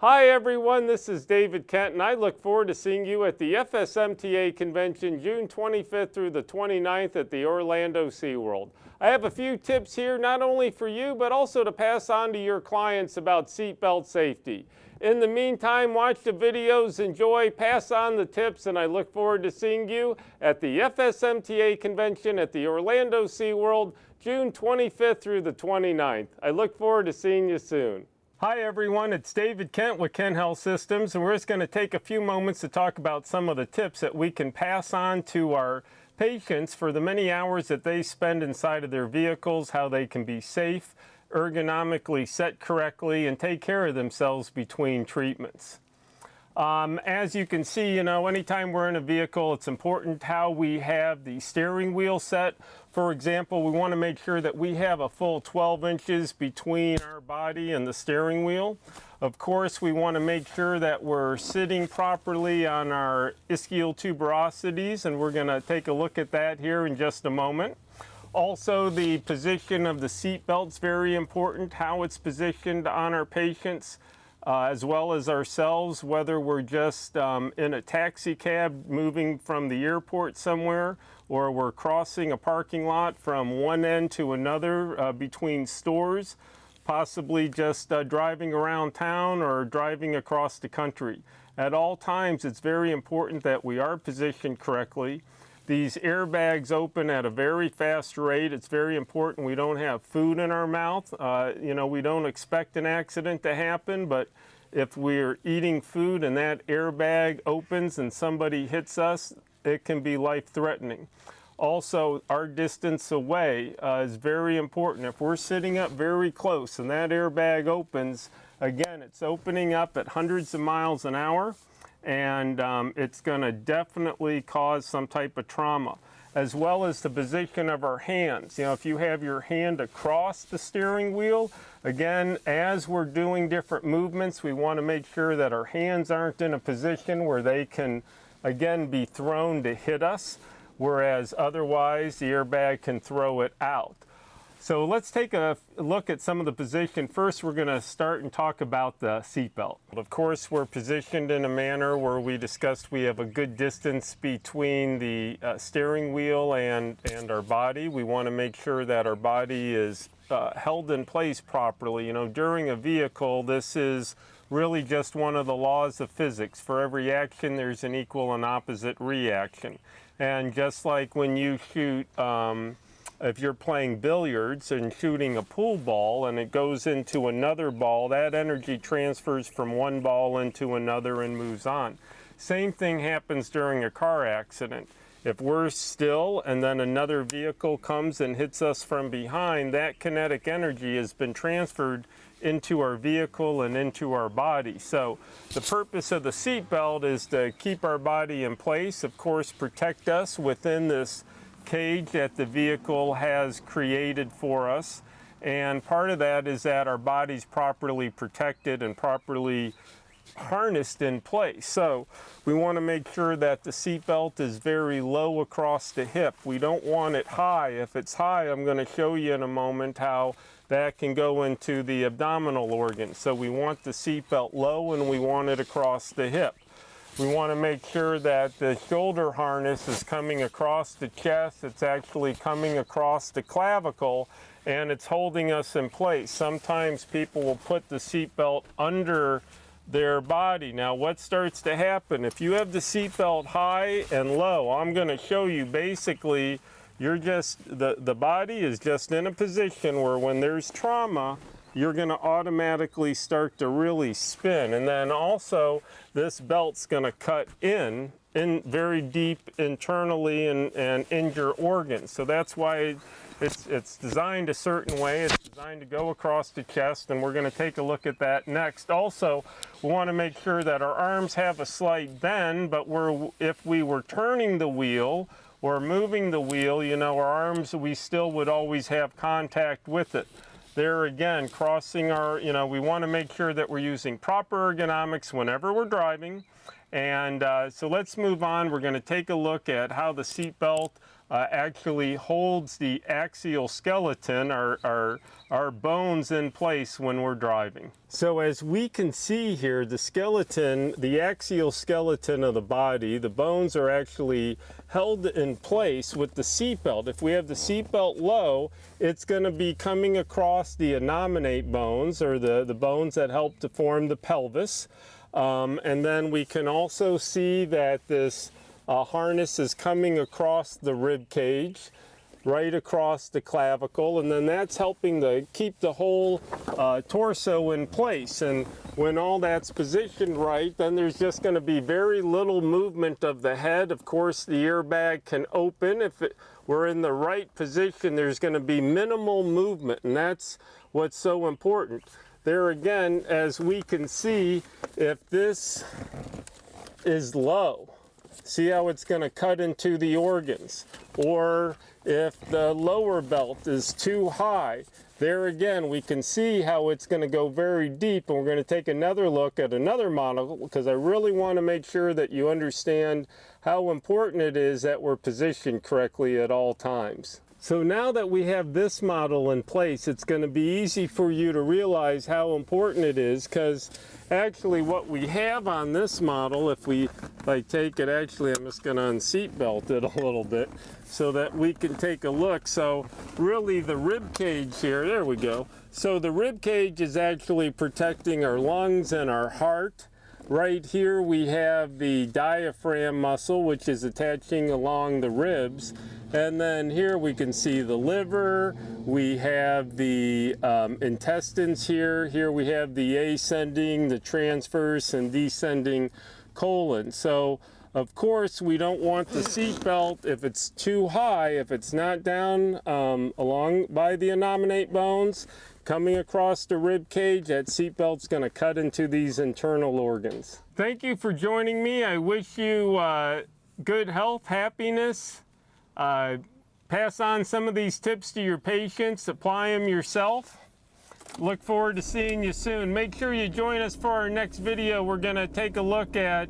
Hi everyone, this is David Kent and I look forward to seeing you at the FSMTA Convention June 25th through the 29th at the Orlando SeaWorld. I have a few tips here not only for you but also to pass on to your clients about seatbelt safety. In the meantime, watch the videos, enjoy, pass on the tips, and I look forward to seeing you at the FSMTA Convention at the Orlando SeaWorld June 25th through the 29th. I look forward to seeing you soon. Hi everyone, it's David Kent with Kent Health Systems, and we're just going to take a few moments to talk about some of the tips that we can pass on to our patients for the many hours that they spend inside of their vehicles, how they can be safe, ergonomically set correctly, and take care of themselves between treatments. As you can see, anytime we're in a vehicle, it's important how we have the steering wheel set. For example, we want to make sure that we have a full 12 inches between our body and the steering wheel. Of course, we want to make sure that we're sitting properly on our ischial tuberosities, and we're going to take a look at that here in just a moment. Also, the position of the seat belt is very important, how it's positioned on our patients. As well as ourselves, whether we're just in a taxi cab moving from the airport somewhere, or we're crossing a parking lot from one end to another between stores, possibly just driving around town or driving across the country. At all times, it's very important that we are positioned correctly. These airbags open at a very fast rate. It's very important we don't have food in our mouth. We don't expect an accident to happen, but if we're eating food and that airbag opens and somebody hits us, it can be life-threatening. Also, our distance away is very important. If we're sitting up very close and that airbag opens, again, it's opening up at hundreds of miles an hour. And it's going to definitely cause some type of trauma, as well as the position of our hands. If you have your hand across the steering wheel, again, as we're doing different movements, we want to make sure that our hands aren't in a position where they can, again, be thrown to hit us, whereas otherwise the airbag can throw it out. So let's take a look at some of the position. First, we're going to start and talk about the seatbelt. Of course, we're positioned in a manner where we discussed we have a good distance between the steering wheel and our body. We want to make sure that our body is held in place properly. During a vehicle, this is really just one of the laws of physics. For every action, there's an equal and opposite reaction. And just like when you shoot if you're playing billiards and shooting a pool ball and it goes into another ball, that energy transfers from one ball into another and moves on. Same thing happens during a car accident. If we're still and then another vehicle comes and hits us from behind, that kinetic energy has been transferred into our vehicle and into our body. So the purpose of the seat belt is to keep our body in place, of course, protect us within this cage that the vehicle has created for us, and part of that is that our body's properly protected and properly harnessed in place. So we want to make sure that the seat belt is very low across the hip. We don't want it high. If it's high, I'm going to show you in a moment how that can go into the abdominal organ. So we want the seat belt low and we want it across the hip. We want to make sure that the shoulder harness is coming across the chest, it's actually coming across the clavicle, and it's holding us in place. Sometimes people will put the seatbelt under their body. Now, what starts to happen? If you have the seatbelt high and low, I'm going to show you basically you're just, the body is just in a position where when there's trauma, you're going to automatically start to really spin. And then also, this belt's going to cut in very deep internally and injure organs. So that's why it's designed a certain way. It's designed to go across the chest, and we're going to take a look at that next. Also, we want to make sure that our arms have a slight bend, but if we were turning the wheel or moving the wheel, our arms, we still would always have contact with it. There again, crossing our, we want to make sure that we're using proper ergonomics whenever we're driving. And so let's move on. We're going to take a look at how the seat belt actually holds the axial skeleton, our bones, in place when we're driving. So as we can see here, the skeleton, the axial skeleton of the body, the bones are actually held in place with the seatbelt. If we have the seatbelt low, it's going to be coming across the innominate bones, or the bones that help to form the pelvis. And then we can also see that this harness is coming across the rib cage, right across the clavicle, and then that's helping to keep the whole torso in place. And when all that's positioned right, then there's just going to be very little movement of the head. Of course, the airbag can open. If we're in the right position, there's going to be minimal movement, and that's what's so important. There again, as we can see, if this is low, see how it's going to cut into the organs. Or if the lower belt is too high, there again we can see how it's going to go very deep. And we're going to take another look at another model, because I really want to make sure that you understand how important it is that we're positioned correctly at all times. So now that we have this model in place, it's going to be easy for you to realize how important it is, because actually what we have on this model, if I take it, actually I'm just going to unseat belt it a little bit so that we can take a look. So really the rib cage here, there we go. So the rib cage is actually protecting our lungs and our heart. Right here we have the diaphragm muscle, which is attaching along the ribs. And then here we can see the liver, we have the intestines here. Here we have the ascending, the transverse, and descending colon. So of course we don't want the seat belt if it's too high, if it's not down along by the innominate bones, coming across the rib cage, that seat belt's going to cut into these internal organs. Thank you for joining me. I wish you good health, happiness. Pass on some of these tips to your patients, apply them yourself. Look forward to seeing you soon. Make sure you join us for our next video. We're going to take a look at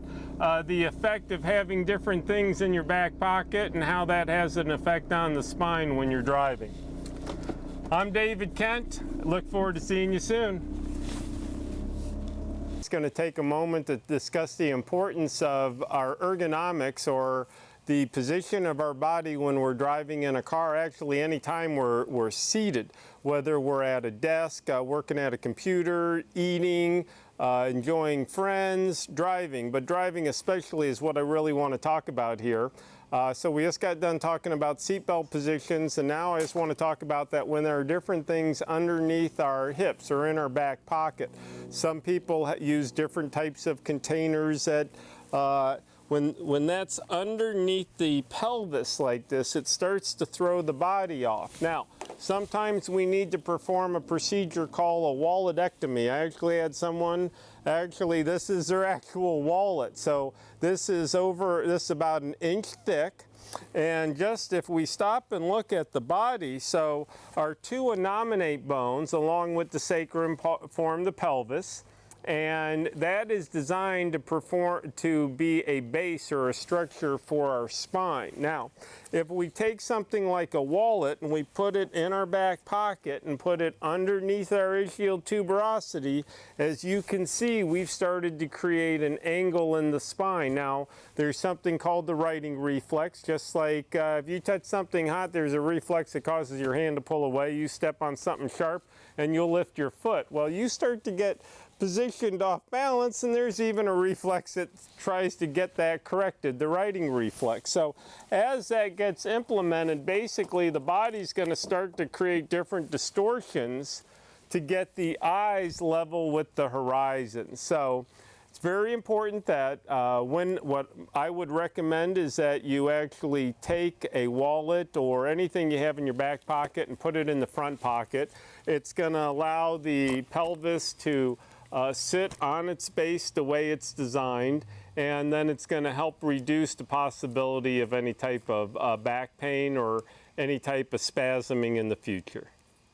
the effect of having different things in your back pocket and how that has an effect on the spine when you're driving. I'm David Kent. Look forward to seeing you soon. It's going to take a moment to discuss the importance of our ergonomics, or the position of our body when we're driving in a car. Actually, anytime we're seated, whether we're at a desk, working at a computer, eating, enjoying friends, driving. But driving especially is what I really want to talk about here. So we just got done talking about seatbelt positions, and now I just want to talk about that when there are different things underneath our hips or in our back pocket. Some people use different types of containers that when that's underneath the pelvis like this, it starts to throw the body off. Now, sometimes we need to perform a procedure called a walletectomy. I actually had someone, this is their actual wallet. So this is about 1 inch thick. And just if we stop and look at the body, so our two innominate bones along with the sacrum form the pelvis. And that is designed to be a base or a structure for our spine. Now, if we take something like a wallet and we put it in our back pocket and put it underneath our ischial tuberosity, as you can see, we've started to create an angle in the spine. Now, there's something called the righting reflex. Just like if you touch something hot, there's a reflex that causes your hand to pull away. You step on something sharp and you'll lift your foot. Well, you start to get positioned off balance, and there's even a reflex that tries to get that corrected, the righting reflex. So as that gets implemented, basically the body's going to start to create different distortions to get the eyes level with the horizon. So it's very important that what I would recommend is that you actually take a wallet or anything you have in your back pocket and put it in the front pocket. It's going to allow the pelvis to sit on its base the way it's designed, and then it's going to help reduce the possibility of any type of back pain or any type of spasming in the future.